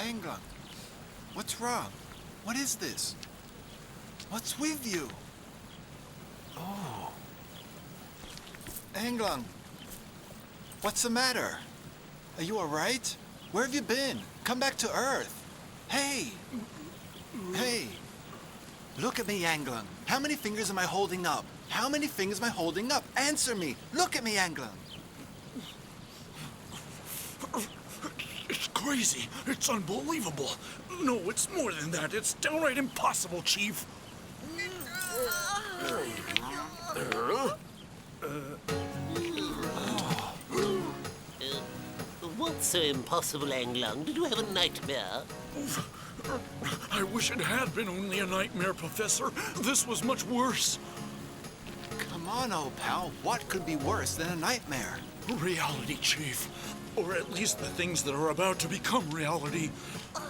Anglan, what's wrong? What is this? What's with you? Oh. Anglan, what's the matter? Are you all right? Where have you been? Come back to Earth. Hey! Hey! Look at me, Anglan. How many fingers am I holding up? How many fingers am I holding up? Answer me! Look at me, Anglan! It's crazy. It's unbelievable. No, it's more than that. It's downright impossible, Chief. What's so impossible, Anglan? Did you have a nightmare? I wish it had been only a nightmare, Professor. This was much worse. Come on, old pal. What could be worse than a nightmare? Reality, Chief. Or at least the things that are about to become reality.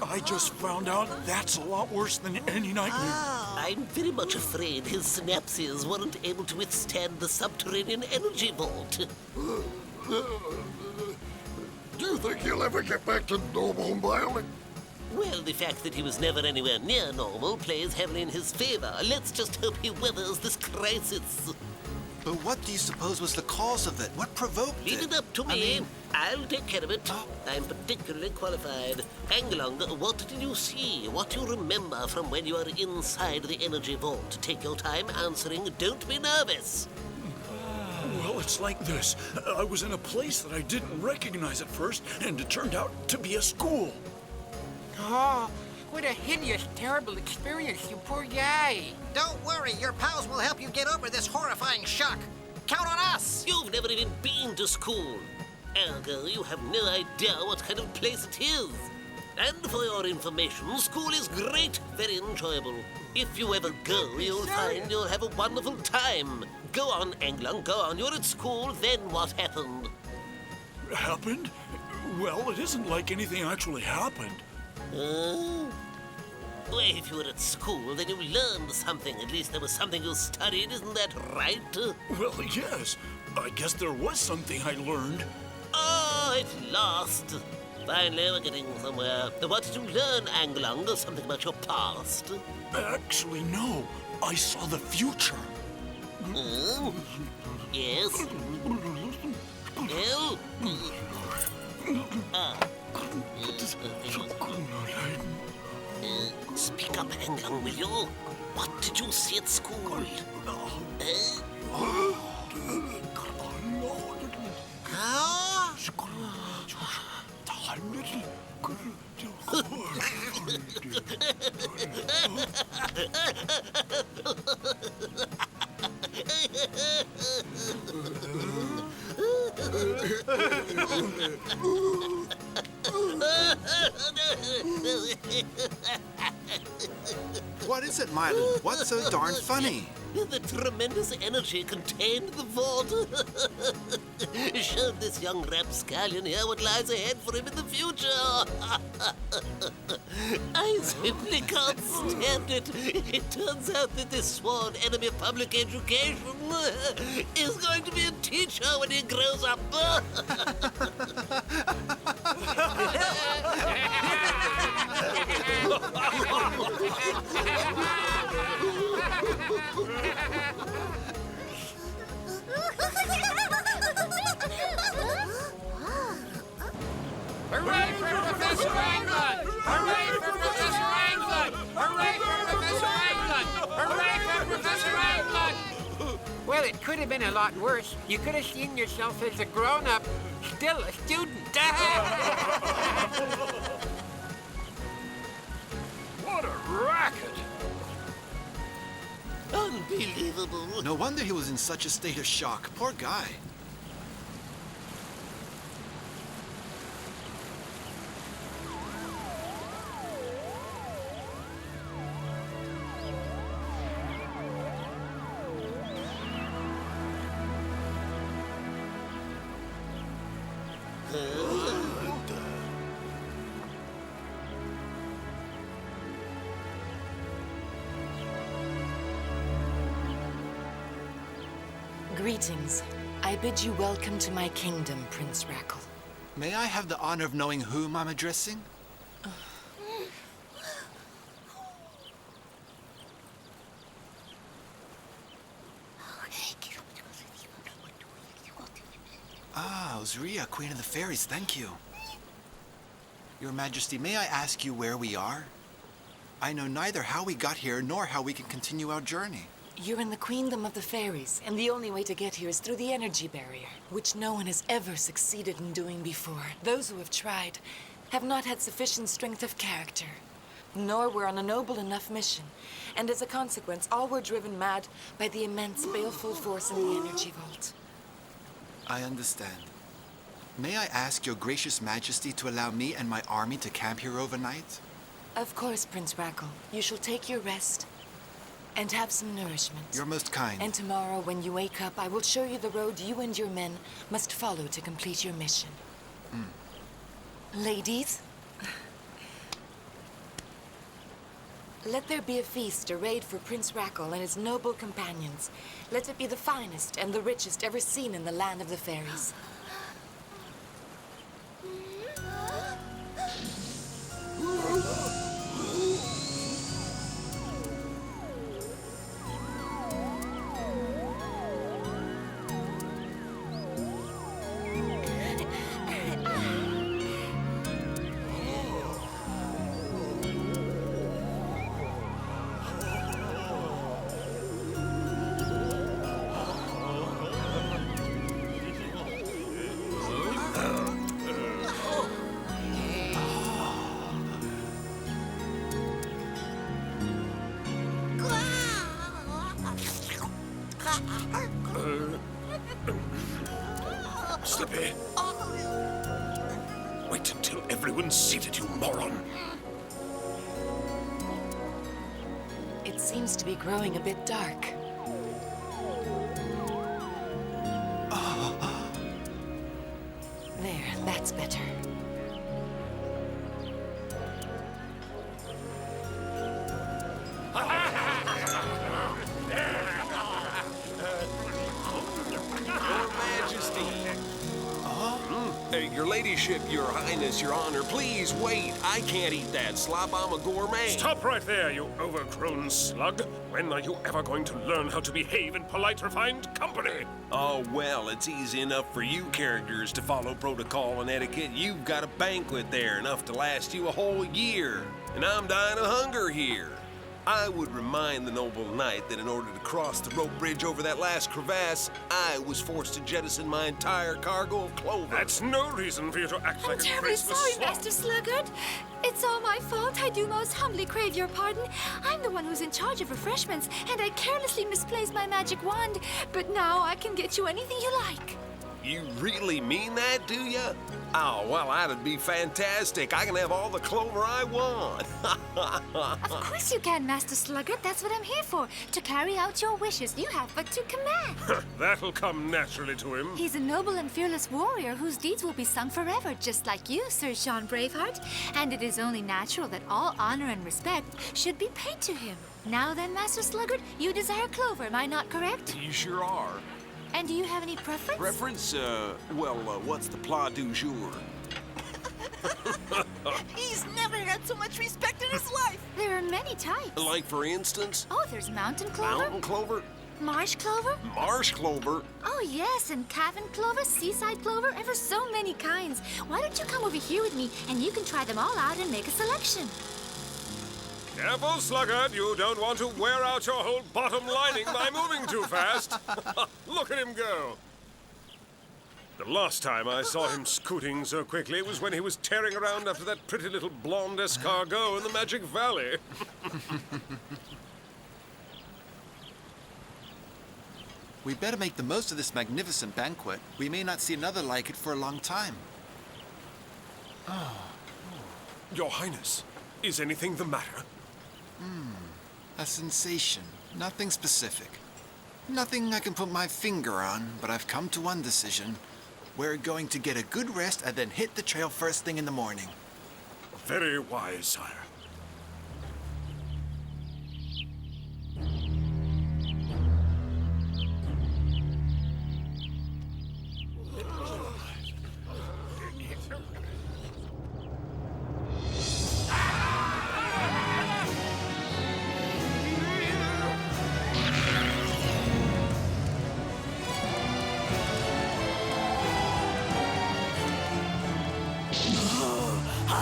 I just found out that's a lot worse than any nightmare. I'm very much afraid his synapses weren't able to withstand the subterranean energy vault. Do you think he'll ever get back to normal, Miley? Well, the fact that he was never anywhere near normal plays heavily in his favor. Let's just hope he weathers this crisis. But what do you suppose was the cause of it? What provoked it? Leave it up to me. I'll take care of it. I'm particularly qualified. Anglan, what did you see? What do you remember from when you were inside the energy vault? Take your time answering. Don't be nervous. Well, it's like this. I was in a place that I didn't recognize at first, and it turned out to be a school. Oh, what a hideous, terrible experience, you poor guy. Don't worry, your pals will help you get over this horrifying shock. Count on us! You've never even been to school. Ergo, you have no idea what kind of place it is. And for your information, school is great, very enjoyable. If you ever go, you'll find you'll have a wonderful time. Go on, Anglan, go on. You're at school, then what happened? Happened? Well, it isn't like anything actually happened. Well, if you were at school, then you learned something. At least there was something you studied, isn't that right? Well, yes. I guess there was something I learned. Oh, at last. Finally, we're getting somewhere. What did you learn, Anglan? Something about your past? Actually, no. I saw the future. Yes? Well? Speak up, Anglan, will you? What did you see at school? What is it, Milo? What's so darn funny? The tremendous energy contained in the vault. Show this young rapscallion here what lies ahead for him in the future. I simply can't stand it. It turns out that this sworn enemy of public education is going to be a teacher when he grows up. Hooray for Professor Anglan! Hooray for Professor Anglan! Hooray for Professor Anglan! Hooray for Professor Anglan! Well, it could have been a lot worse. You could have seen yourself as a grown-up, still a student. What a racket! Unbelievable. No wonder he was in such a state of shock. Poor guy. Greetings. I bid you welcome to my kingdom, Prince Rackle. May I have the honor of knowing whom I'm addressing? Ah, Osria, Queen of the Fairies, thank you. Your Majesty, may I ask you where we are? I know neither how we got here nor how we can continue our journey. You're in the queendom of the fairies, and the only way to get here is through the energy barrier, which no one has ever succeeded in doing before. Those who have tried have not had sufficient strength of character, nor were on a noble enough mission, and as a consequence, all were driven mad by the immense baleful force in the energy vault. I understand. May I ask your gracious Majesty to allow me and my army to camp here overnight? Of course, Prince Rackle. You shall take your rest and have some nourishment. You're most kind. And tomorrow, when you wake up, I will show you the road you and your men must follow to complete your mission. Ladies, let there be a feast arrayed for Prince Rackle and his noble companions. Let it be the finest and the richest ever seen in the land of the fairies. Slippy. Wait until everyone's seated, you moron. It seems to be growing a bit dark. There, that's better. Your ladyship, your highness, your honor, please wait. I can't eat that slop. I'm a gourmet. Stop right there, you overgrown slug. When are you ever going to learn how to behave in polite, refined company? Oh, well, it's easy enough for you characters to follow protocol and etiquette. You've got a banquet there, enough to last you a whole year. And I'm dying of hunger here. I would remind the noble knight that in order to cross the rope bridge over that last crevasse, I was forced to jettison my entire cargo of clover. That's no reason for you to act like a terribly graceless sorry, slob. Master Sluggard. It's all my fault. I do most humbly crave your pardon. I'm the one who's in charge of refreshments, and I carelessly misplaced my magic wand. But now I can get you anything you like. You really mean that, do you? Oh, well, that'd be fantastic. I can have all the clover I want. Of course you can, Master Sluggard. That's what I'm here for. To carry out your wishes. You have but to command. That'll come naturally to him. He's a noble and fearless warrior whose deeds will be sung forever, just like you, Sir Sean Braveheart. And it is only natural that all honor and respect should be paid to him. Now then, Master Sluggard, you desire clover, am I not correct? You sure are. And do you have any preference? Preference? What's the plat du jour? He's never had so much respect in his life. There are many types. Like, for instance? Oh, there's mountain clover. Mountain clover? Marsh clover? Marsh clover? Oh, yes, and cavern clover, seaside clover, ever so many kinds. Why don't you come over here with me, and you can try them all out and make a selection. Careful, Sluggard. You don't want to wear out your whole bottom lining by moving too fast. Look at him go. The last time I saw him scooting so quickly was when he was tearing around after that pretty little blonde escargot in the Magic Valley. We better make the most of this magnificent banquet. We may not see another like it for a long time. Your Highness, is anything the matter? A sensation. Nothing specific. Nothing I can put my finger on, but I've come to one decision. We're going to get a good rest and then hit the trail first thing in the morning. Very wise, sire. The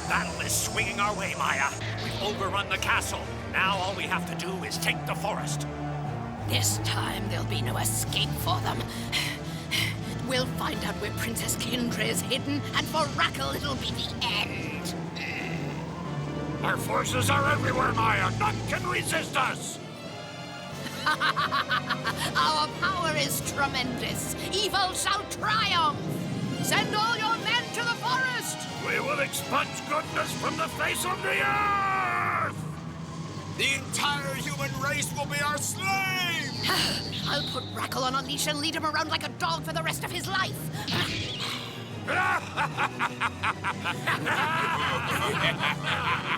battle is swinging our way, Maya. We've overrun the castle. Now all we have to do is take the forest. This time there'll be no escape for them. We'll find out where Princess Kindra is hidden, and for Rackle it'll be the end. Our forces are everywhere, Maya. None can resist us. Our power is tremendous. Evil shall triumph. Send all your men to the forest. We will expunge goodness from the face of the earth. The entire human race will be our slaves! I'll put Rackle on a leash and lead him around like a dog for the rest of his life.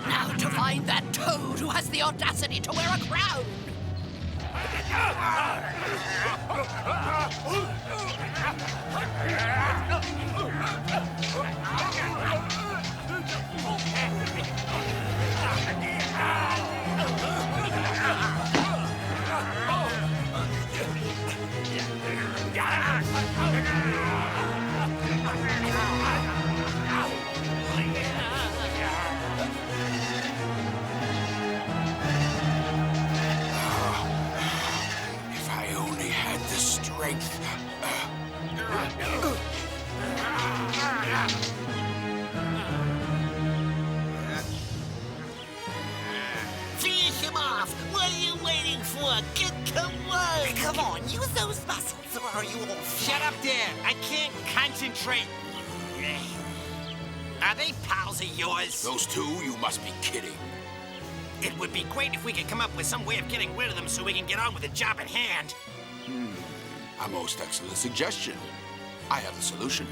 Now to find that toad who has the audacity to wear a crown. If I only had the strength. Finish him off! What are you waiting for? Get to work! Come on, use those muscles, or are you all... Shut up there. I can't concentrate. Are they pals of yours? Those two? You must be kidding. It would be great if we could come up with some way of getting rid of them so we can get on with the job at hand. A most excellent suggestion. I have the solution.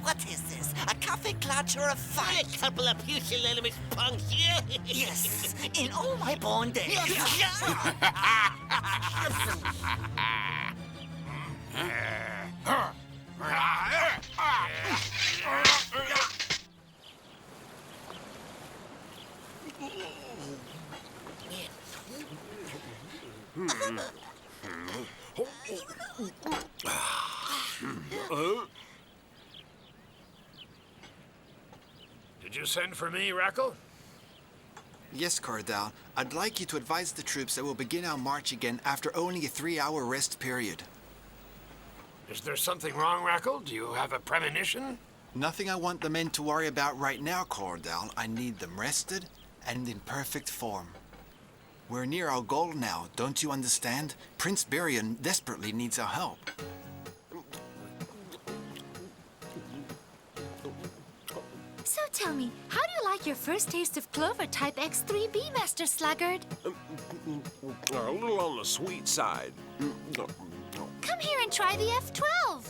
What is this? A coffee clutch or a fight? A couple of pusillanimous punks. Yes, in all my born days. Did you send for me, Rackle? Yes, Cordell. I'd like you to advise the troops that we'll begin our march again after only a 3-hour rest period. Is there something wrong, Rackle? Do you have a premonition? Nothing I want the men to worry about right now, Cordell. I need them rested and in perfect form. We're near our goal now, don't you understand? Prince Birion desperately needs our help. So tell me, how do you like your first taste of clover type X3B, Master Sluggard? A little on the sweet side. Come here and try the F12.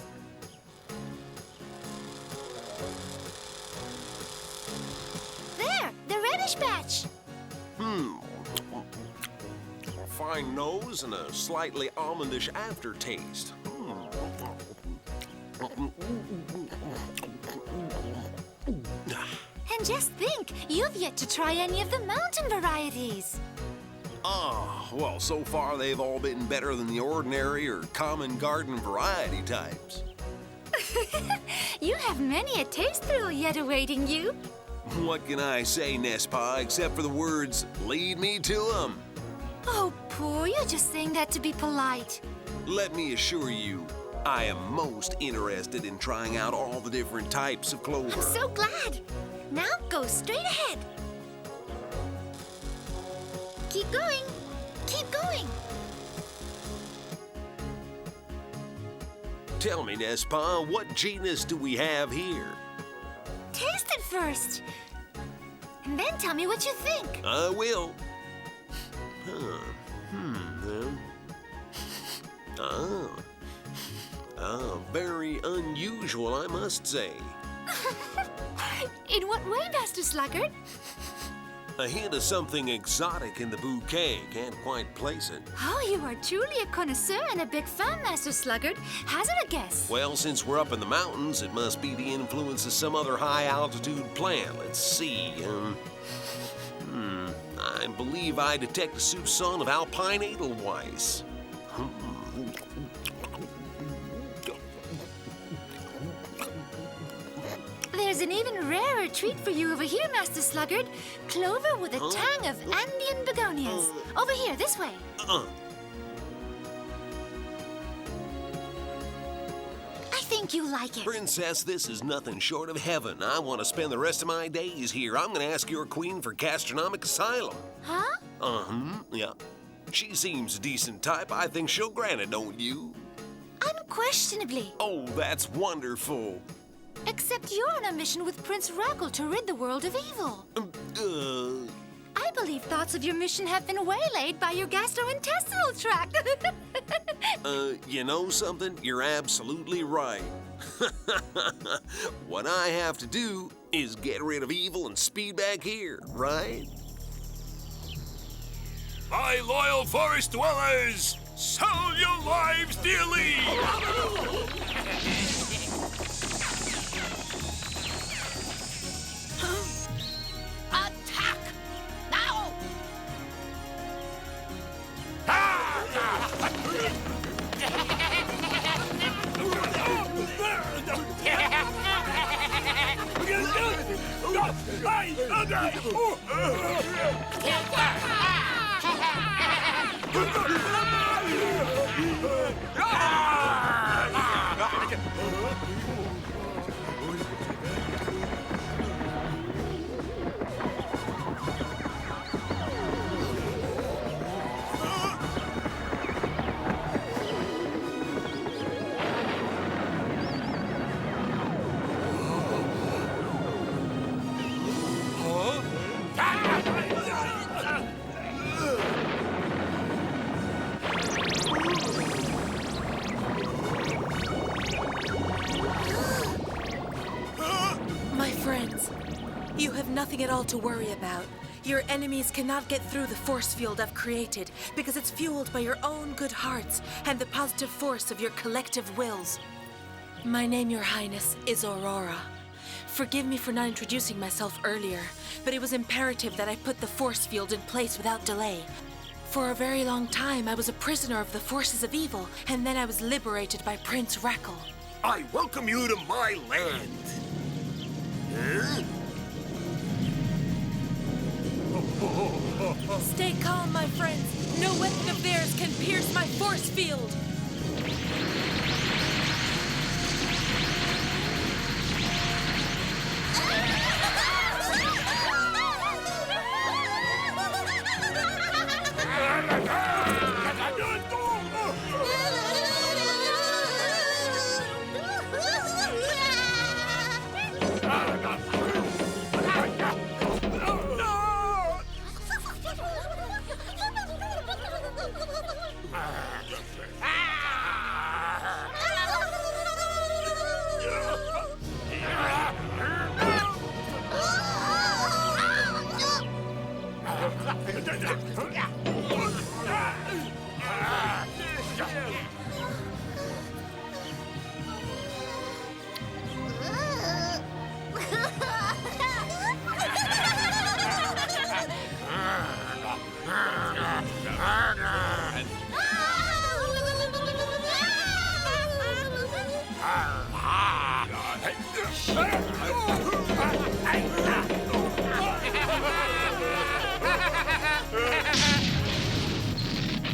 There, the reddish batch. A fine nose and a slightly almondish aftertaste. And just think, you've yet to try any of the mountain varieties. Well, so far they've all been better than the ordinary or common garden variety types. You have many a taste thrill yet awaiting you. What can I say, Nespa, except for the words, lead me to 'em? Oh, poor, you're just saying that to be polite. Let me assure you, I am most interested in trying out all the different types of clover. I'm so glad. Now go straight ahead. Keep going. Keep going. Tell me, Nespa, what genus do we have here? Taste it first. And then tell me what you think. I will. Very unusual, I must say. In what way, Master Sluggard? A hint of something exotic in the bouquet. Can't quite place it. Oh, you are truly a connoisseur and a big fan, Master Sluggard. Hazard a guess. Well, since we're up in the mountains, it must be the influence of some other high-altitude plant. Let's see. I believe I detect a soupçon of alpine edelweiss. There's an even rarer treat for you over here, Master Sluggard. Clover with a tang of Andean begonias. Over here, this way. I think you like it. Princess, this is nothing short of heaven. I want to spend the rest of my days here. I'm going to ask your queen for gastronomic asylum. Huh? Yeah. She seems a decent type. I think she'll grant it, don't you? Unquestionably. Oh, that's wonderful. Except you're on a mission with Prince Rackle to rid the world of evil. I believe thoughts of your mission have been waylaid by your gastrointestinal tract. You know something? You're absolutely right. What I have to do is get rid of evil and speed back here, right? My loyal forest dwellers, sell your lives dearly! Attack! Now! You have nothing at all to worry about. Your enemies cannot get through the force field I've created because it's fueled by your own good hearts and the positive force of your collective wills. My name, Your Highness, is Aurora. Forgive me for not introducing myself earlier, but it was imperative that I put the force field in place without delay. For a very long time, I was a prisoner of the forces of evil, and then I was liberated by Prince Rackle. I welcome you to my land. Huh? Stay calm, my friends. No weapon of theirs can pierce my force field.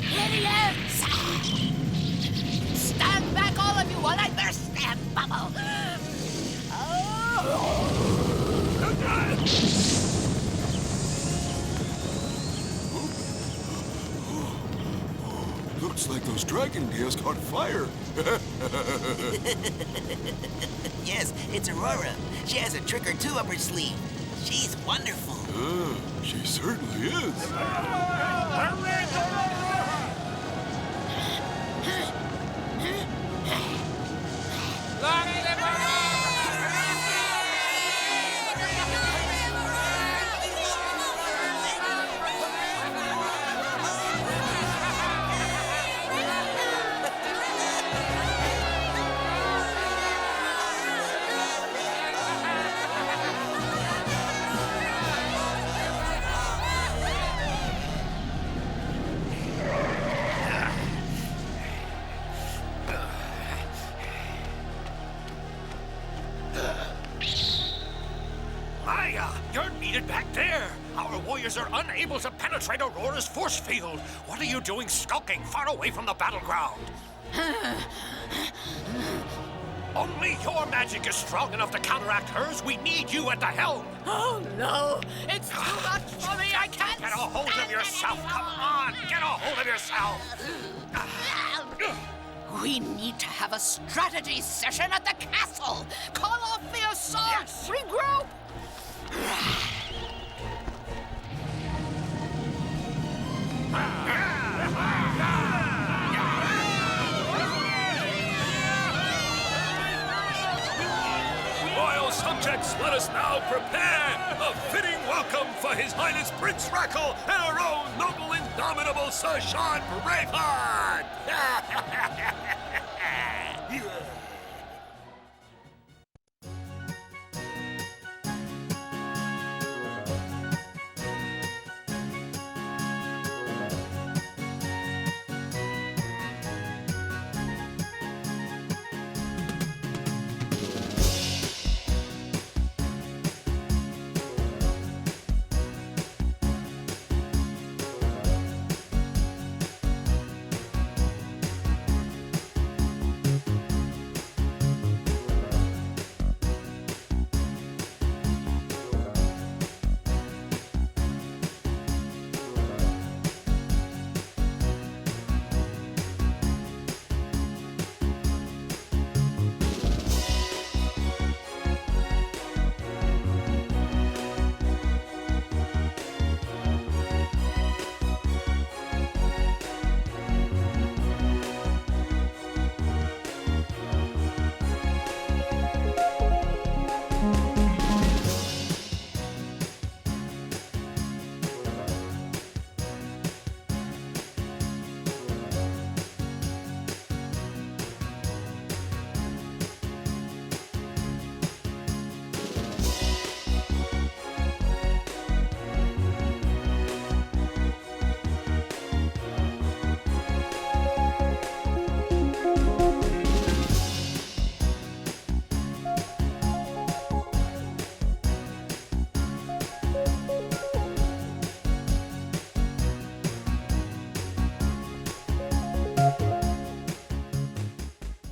Idiots! Stand back, all of you, while I burst that bubble! Looks like those dragon tails caught fire. Yes, it's Aurora. She has a trick or two up her sleeve. She's wonderful. She certainly is. situated back there. Our warriors are unable to penetrate Aurora's force field. What are you doing skulking far away from the battleground? Only your magic is strong enough to counteract hers. We need you at the helm. Oh, no. It's too much for me. I can't Get a hold of yourself. Come on. Get a hold of yourself. We need to have a strategy session at the castle. Call off the assault. Yes. Regroup. Royal subjects, let us now prepare a fitting welcome for His Highness Prince Rackle and our own noble, indomitable Sir Sean Braveheart!